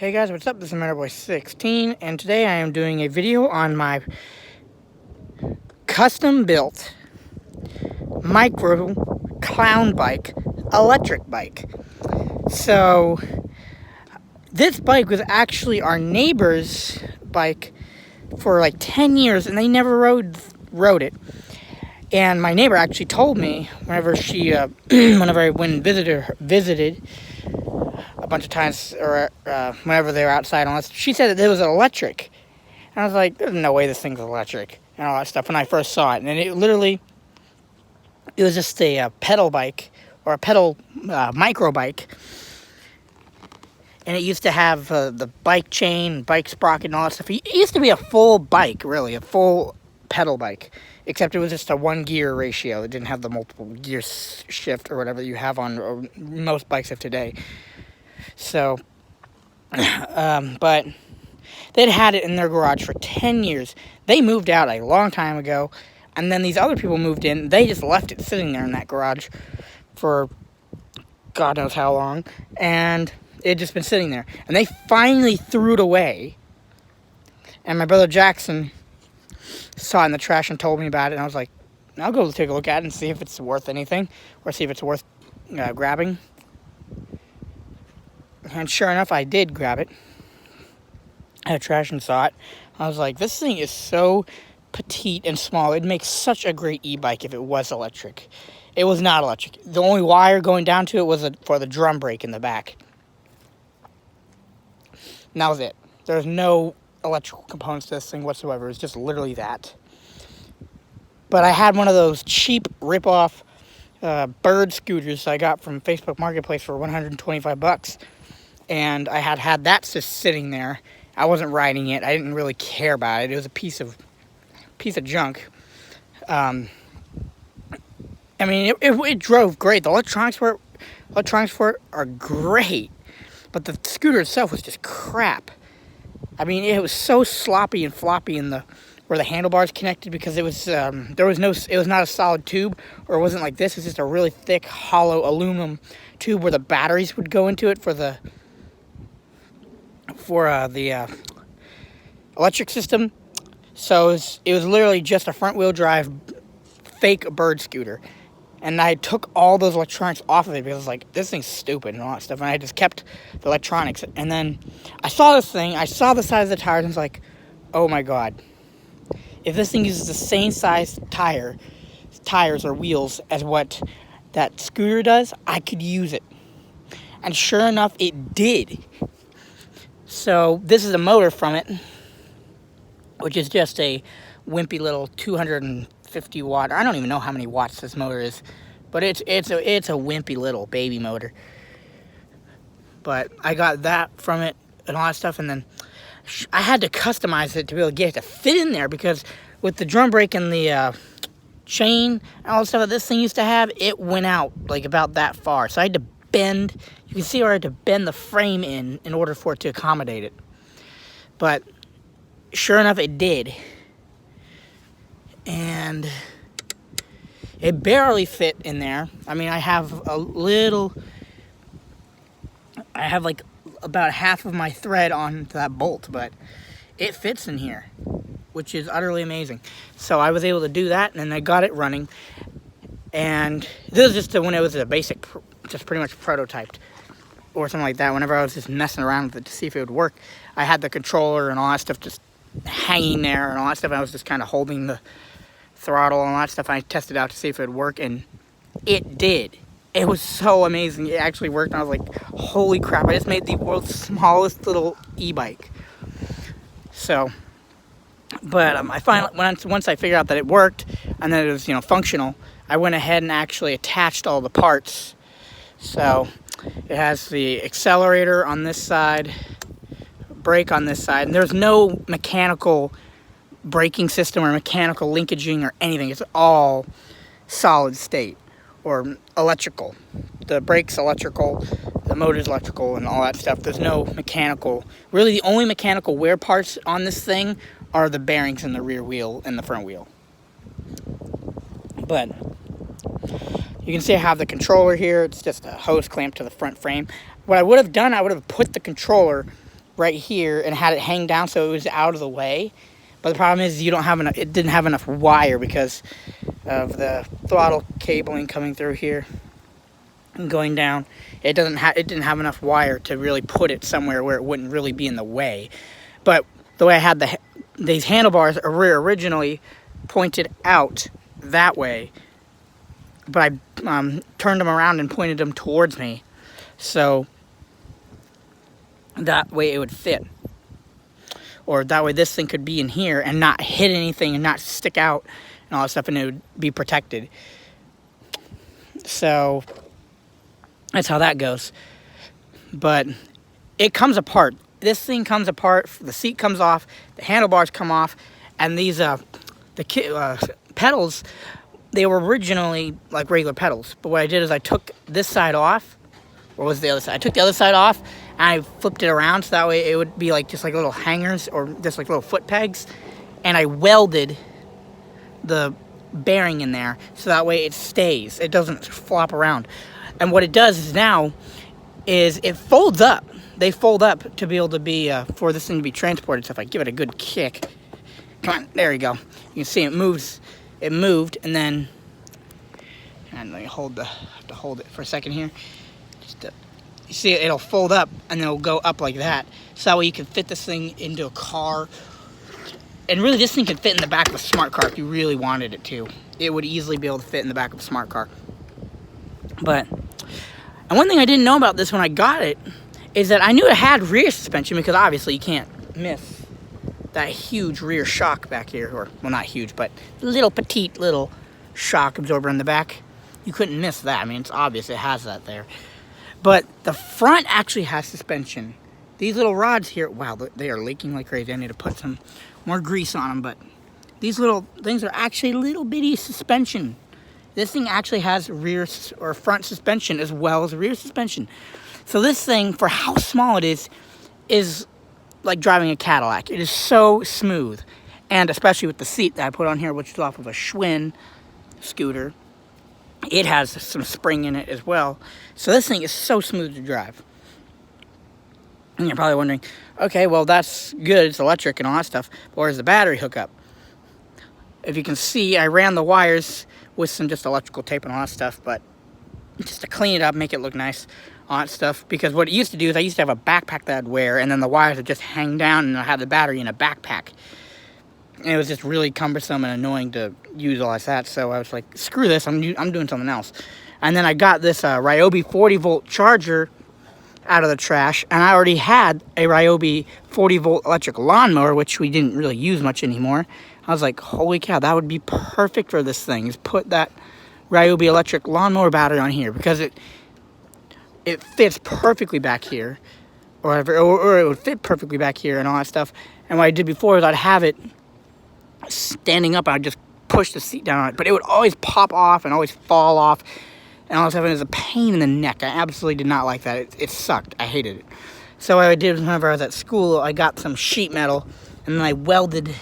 Hey guys, what's up? This is MetterBoy16, and today I am doing a video on my custom-built micro clown bike, electric bike. So, this bike was actually our neighbor's bike for like 10 years, and they never rode it. And my neighbor actually told me whenever she, whenever I went and visited a bunch of times, or whenever they were outside on us, she said that it was electric. And I was like, there's no way this thing's electric, and all that stuff when I first saw it. And it was just a pedal bike, or a pedal micro bike. And it used to have the bike chain, bike sprocket, and all that stuff. It used to be a full bike, really, a full pedal bike. Except it was just a one-gear ratio. It didn't have the multiple gear shift or whatever you have on most bikes of today. So, but they'd had it in their garage for 10 years. They moved out a long time ago, and then these other people moved in. They just left it sitting there in that garage for God knows how long, and it had just been sitting there. And they finally threw it away, and my brother Jackson saw it in the trash and told me about it, and I was like, I'll go take a look at it and see if it's worth anything, or see if it's worth grabbing. And sure enough, I did grab it out of trash and saw it. I was like, this thing is so petite and small. It'd make such a great e-bike if it was electric. It was not electric. The only wire going down to it was for the drum brake in the back. And that was it. There's no electrical components to this thing whatsoever. It's just literally that. But I had one of those cheap rip-off bird scooters I got from Facebook Marketplace for 125 bucks. And I had that just sitting there. I wasn't riding it. I didn't really care about it. It was a piece of junk. I mean, it drove great. The electronics for it are great, but the scooter itself was just crap. I mean, it was so sloppy and floppy in where the handlebars connected, because it was it was not a solid tube, or it wasn't like this. It's just a really thick, hollow aluminum tube where the batteries would go into it for the electric system. So it was literally just a front wheel drive fake bird scooter. And I took all those electronics off of it because I was like, this thing's stupid and all that stuff. And I just kept the electronics. And then I saw this thing, I saw the size of the tires, and I was like, oh my God. If this thing uses the same size tires or wheels as what that scooter does, I could use it. And sure enough, it did. So this is a motor from it, which is just a wimpy little 250 watt. I don't even know how many watts this motor is, but it's a wimpy little baby motor. But I got that from it and all that stuff, and then I had to customize it to be able to get it to fit in there, because with the drum brake and the chain and all the stuff that this thing used to have, it went out like about that far. So I had to bend. You can see where I had to bend the frame in order for it to accommodate it. But sure enough, it did. And it barely fit in there. I mean, I have like about half of my thread on that bolt, but it fits in here, which is utterly amazing. So I was able to do that, and then I got it running. And this is just when it was a basic, just pretty much prototyped or something like that. Whenever I was just messing around with it to see if it would work, I had the controller and all that stuff just hanging there and all that stuff. I was just kind of holding the throttle and all that stuff. I tested out to see if it would work, and it did. It was so amazing. It actually worked, and I was like, holy crap, I just made the world's smallest little e-bike. So, but I finally, once I figured out that it worked and that it was, functional, I went ahead and actually attached all the parts. So it has the accelerator on this side, brake on this side, and there's no mechanical braking system or mechanical linkaging or anything. It's all solid state or electrical. The brake's electrical, the motor's electrical, and all that stuff. There's no mechanical. Really, the only mechanical wear parts on this thing are the bearings in the rear wheel and the front wheel. But you can see I have the controller here. It's just a hose clamp to the front frame. What I would have done, I would have put the controller right here and had it hang down so it was out of the way. But the problem is you don't have enough. It didn't have enough wire because of the throttle cabling coming through here and going down. It didn't have enough wire to really put it somewhere where it wouldn't really be in the way. But the way I had these handlebars originally pointed out that way, but I turned them around and pointed them towards me, so that way it would fit. Or that way this thing could be in here and not hit anything and not stick out and all that stuff, and it would be protected. So that's how that goes. But it comes apart. This thing comes apart. The seat comes off. The handlebars come off. And these pedals, they were originally like regular pedals. But what I did is I took this side off. Or was the other side? I took the other side off and I flipped it around so that way it would be like just like little hangers or just like little foot pegs. And I welded the bearing in there so that way it stays. It doesn't flop around. And what it does is now is it folds up. They fold up to be able to be, for this thing to be transported. So if I give it a good kick, come on, there you go. You can see it moves. It moved, and then, and let me have to hold it for a second here. You see it'll fold up, and it'll go up like that. So that way you can fit this thing into a car. And really, this thing could fit in the back of a smart car if you really wanted it to. It would easily be able to fit in the back of a smart car. But, and one thing I didn't know about this when I got it is that I knew it had rear suspension because obviously you can't miss that huge rear shock back here. Or, well, not huge, but petite little shock absorber in the back. You couldn't miss that. I mean, it's obvious it has that there. But the front actually has suspension. These little rods here, wow, they are leaking like crazy. I need to put some more grease on them, but these little things are actually little bitty suspension. This thing actually has rear or front suspension as well as rear suspension. So this thing, for how small it is like driving a Cadillac. It is so smooth. And especially with the seat that I put on here, which is off of a Schwinn scooter, it has some spring in it as well. So this thing is so smooth to drive. And you're probably wondering, okay, well, that's good. It's electric and all that stuff. But where's the battery hookup? If you can see, I ran the wires with some just electrical tape and all that stuff, but just to clean it up, make it look nice, all that stuff. Because what it used to do is I used to have a backpack that I'd wear, and then the wires would just hang down, and I had the battery in a backpack. And it was just really cumbersome and annoying to use all like that. So I was like, screw this, I'm doing something else. And then I got this Ryobi 40-volt charger out of the trash, and I already had a Ryobi 40-volt electric lawnmower, which we didn't really use much anymore. I was like, holy cow, that would be perfect for this thing, is put that Ryobi electric lawnmower battery on here, because it fits perfectly back here, or it would fit perfectly back here and all that stuff. And what I did before is I'd have it standing up, I'd just push the seat down on it, but it would always pop off and always fall off, and all I was having is a pain in the neck. I absolutely did not like that. It sucked. I hated it. So what I did was whenever I was at school, I got some sheet metal, and then I welded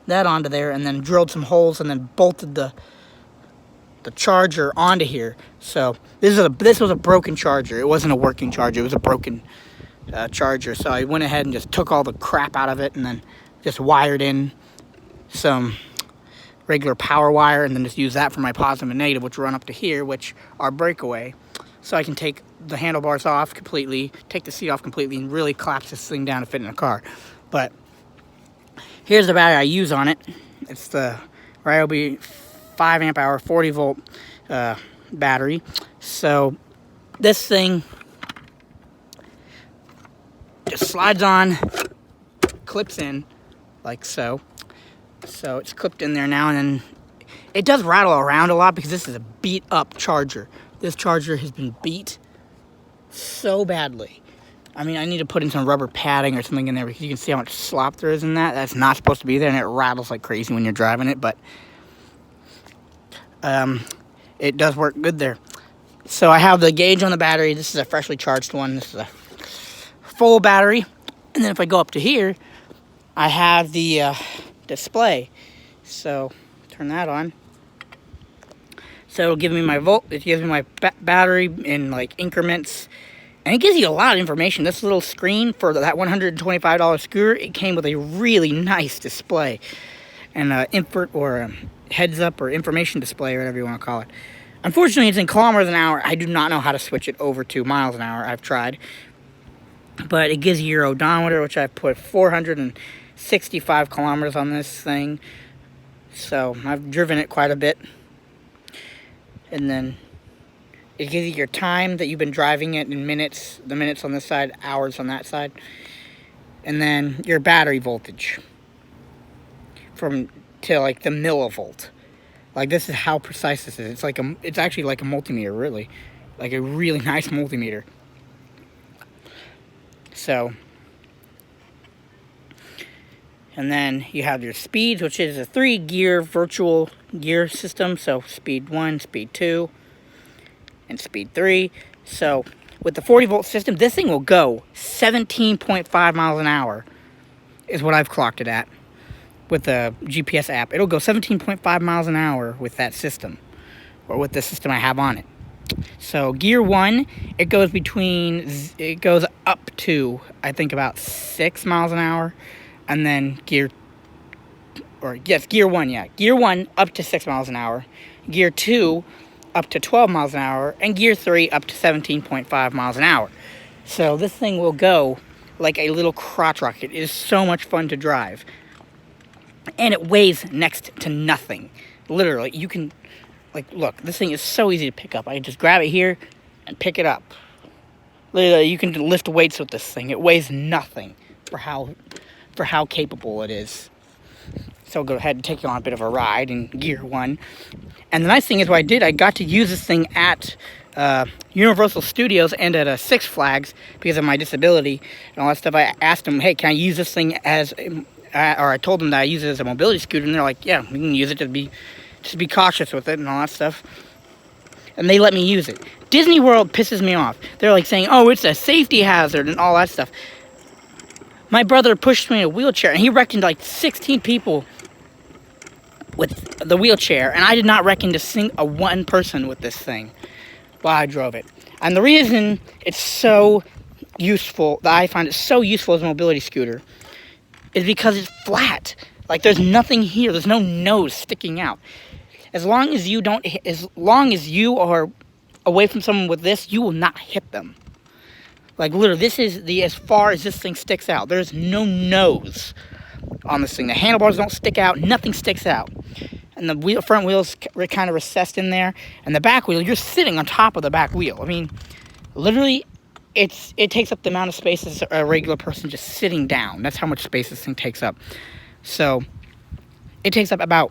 that onto there, and then drilled some holes, and then bolted the charger onto here. So this was a broken charger. It wasn't a working charger. It was a broken charger. So I went ahead and just took all the crap out of it, and then just wired in some regular power wire, and then just use that for my positive and negative, which run up to here, which are breakaway. So I can take the handlebars off completely, take the seat off completely, and really collapse this thing down to fit in a car. But here's the battery I use on it. It's the Ryobi 5 amp hour 40-volt battery. So this thing just slides on, clips in like so. So it's clipped in there now, and then it does rattle around a lot because this is a beat up charger. This charger has been beat so badly. I mean, I need to put in some rubber padding or something in there because you can see how much slop there is in that. That's not supposed to be there, and it rattles like crazy when you're driving it, but it does work good there. So I have the gauge on the battery. This is a freshly charged one. This is a full battery. And then if I go up to here, I have the display. So turn that on. So it'll give me my volt. It gives me my battery in like increments. And it gives you a lot of information. This little screen for that $125 scooter, it came with a really nice display. And invert or heads up or information display or whatever you want to call it. Unfortunately, it's in kilometers an hour. I do not know how to switch it over to miles an hour. I've tried. But it gives you your odometer, which I've put 465 kilometers on this thing. So I've driven it quite a bit. And then it gives you your time that you've been driving it in minutes. The minutes on this side, hours on that side. And then your battery voltage. To like the millivolt. Like, this is how precise this is. It's actually like a multimeter, really. Like a really nice multimeter. So, and then you have your speeds, which is a 3-gear virtual gear system. So speed 1, speed 2, and speed 3. So with the 40-volt system, this thing will go 17.5 miles an hour is what I've clocked it at. With the GPS app, it'll go 17.5 miles an hour with that system, or with the system I have on it. So gear 1, it goes up to, I think, about 6 miles an hour, and then gear 1, Gear 1 up to 6 miles an hour, Gear 2 up to 12 miles an hour, and Gear 3 up to 17.5 miles an hour. So this thing will go like a little crotch rocket. It is so much fun to drive. And it weighs next to nothing. Literally, you can, like, look, this thing is so easy to pick up. I can just grab it here and pick it up. Literally, you can lift weights with this thing. It weighs nothing for how capable it is. So I'll go ahead and take you on a bit of a ride in Gear 1. And the nice thing is what I got to use this thing at Universal Studios and at Six Flags because of my disability and all that stuff. I asked them, hey, can I use this thing as... or I told them that I use it as a mobility scooter, and they're like, yeah, we can use it to be cautious with it and all that stuff. And they let me use it. Disney World pisses me off. They're like saying, oh, it's a safety hazard and all that stuff. My brother pushed me in a wheelchair, and he reckoned like 16 people with the wheelchair, and I did not reckon to sing one person with this thing while I drove it. And the reason it's so useful, that I find it so useful as a mobility scooter, is because it's flat. Like, there's nothing here. There's no nose sticking out. As long as you are away from someone with this, you will not hit them. Like, literally, this is as far as this thing sticks out. There's no nose on this thing. The handlebars don't stick out. Nothing sticks out. And the front wheel's kind of recessed in there. And the back wheel, you're sitting on top of the back wheel. I mean, literally... It takes up the amount of space as a regular person just sitting down. That's how much space this thing takes up. So, it takes up about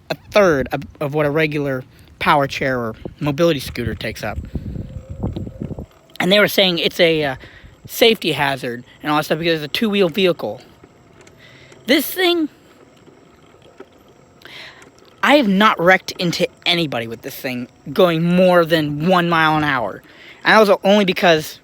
a third of what a regular power chair or mobility scooter takes up. And they were saying it's a safety hazard and all that stuff because it's a 2-wheel vehicle. This thing, I have not wrecked into anybody with this thing going more than 1 mile an hour. And that was only because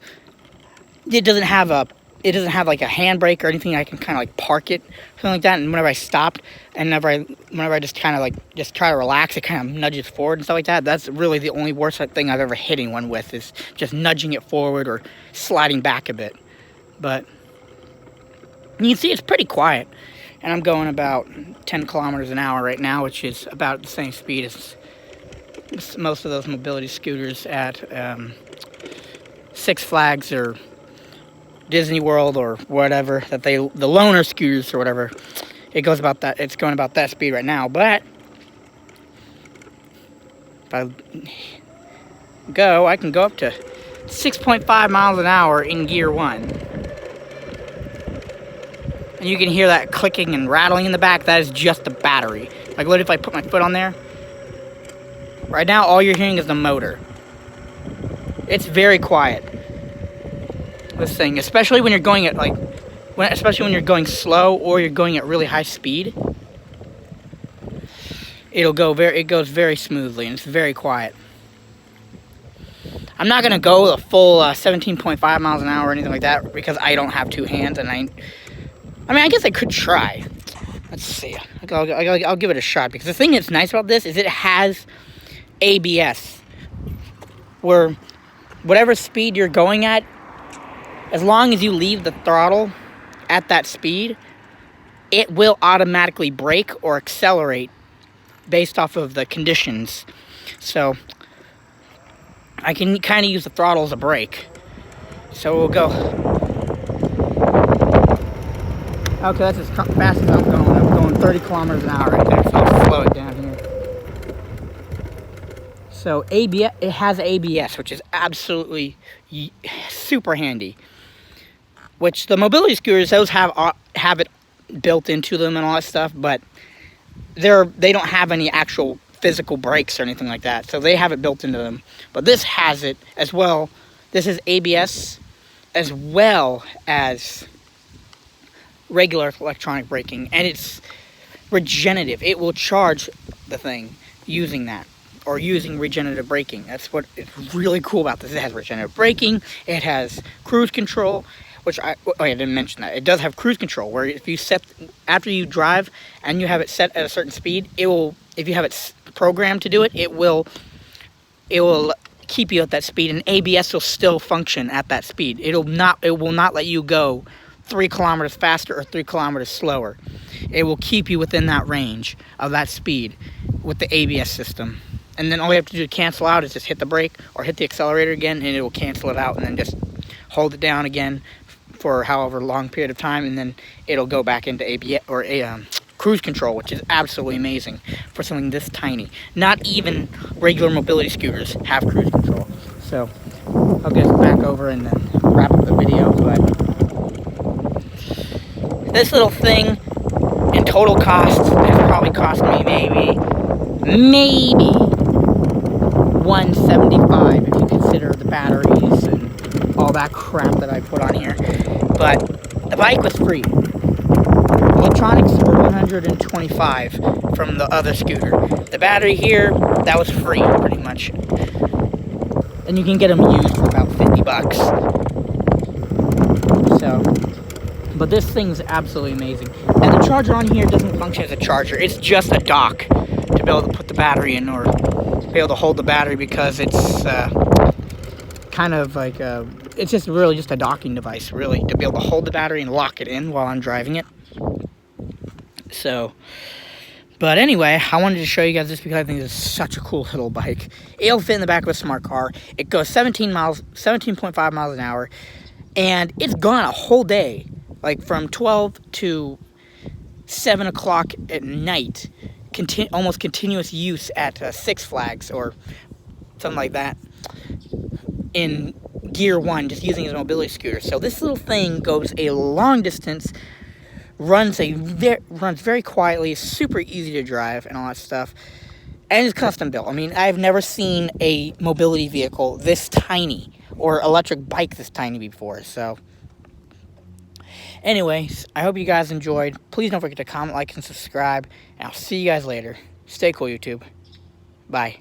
it doesn't have like a handbrake or anything. I can kind of like park it, something like that. And whenever I stopped, and whenever I just kind of like just try to relax, it kind of nudges forward and stuff like that. That's really the only worst thing I've ever hit anyone with, is just nudging it forward or sliding back a bit. But you can see it's pretty quiet, and I'm going about 10 kilometers an hour right now, which is about the same speed as most of those mobility scooters at Six Flags or Disney World or whatever, the loaner scooters or whatever. It goes about that. It's going about that speed right now. But if I can go up to 6.5 miles an hour in Gear 1. And you can hear that clicking and rattling in the back. That is just the battery. Like, literally, if I put my foot on there, right now all you're hearing is the motor. It's very quiet, this thing, especially when you're going at especially when you're going slow or you're going at really high speed. It goes very smoothly, and it's very quiet. I'm not gonna go the full 17.5 miles an hour or anything like that because I don't have two hands, and I guess I could try. Let's see. I'll give it a shot, because the thing that's nice about this is it has ABS, where whatever speed you're going at, As long as you leave the throttle at that speed, it will automatically brake or accelerate based off of the conditions. So I can kind of use the throttle as a brake. So we'll go. Okay, that's as fast as I'm going. I'm going 30 kilometers an hour right there, so I'll slow it down here. So ABS, it has ABS, which is absolutely super handy. Which the mobility scooters, those have it built into them and all that stuff, but they don't have any actual physical brakes or anything like that, so they have it built into them. But this has it as well. This is ABS as well as regular electronic braking, and it's regenerative. It will charge the thing using that, or using regenerative braking. That's what is really cool about this. It has regenerative braking, it has cruise control, which I didn't mention that. It does have cruise control, where if you set, after you drive and you have it set at a certain speed, it will, if you have it programmed to do it, it will keep you at that speed, and ABS will still function at that speed. It will not let you go 3 kilometers faster or 3 kilometers slower. It will keep you within that range of that speed with the ABS system. And then all you have to do to cancel out is just hit the brake or hit the accelerator again, and it will cancel it out, and then just hold it down again for however long period of time, and then it'll go back into ABS or cruise control, which is absolutely amazing for something this tiny. Not even regular mobility scooters have cruise control. So I'll get back over and then wrap up the video. But this little thing in total cost has probably cost me maybe $175 if you consider the batteries and all that crap that I put on here. But the bike was free. Electronics were $125 from the other scooter. The battery here, that was free pretty much. And you can get them used for about $50. So, but this thing's absolutely amazing. And the charger on here doesn't function as a charger. It's just a dock to be able to put the battery in, or to be able to hold the battery, because it's kind of like it's just really just a docking device, really, to be able to hold the battery and lock it in while I'm driving it. So, but anyway, I wanted to show you guys this because I think it's such a cool little bike. It'll fit in the back of a smart car. It goes 17.5 miles an hour, and it's gone a whole day, like from 12 to 7 o'clock at night, almost continuous use at Six Flags or something like that, in gear 1, just using his mobility scooter. So this little thing goes a long distance, runs very quietly, super easy to drive and all that stuff, and it's custom built. I mean, I've never seen a mobility vehicle this tiny, or electric bike this tiny before. So anyways, I hope you guys enjoyed. Please don't forget to comment, like, and subscribe, and I'll see you guys later. Stay cool, YouTube. Bye.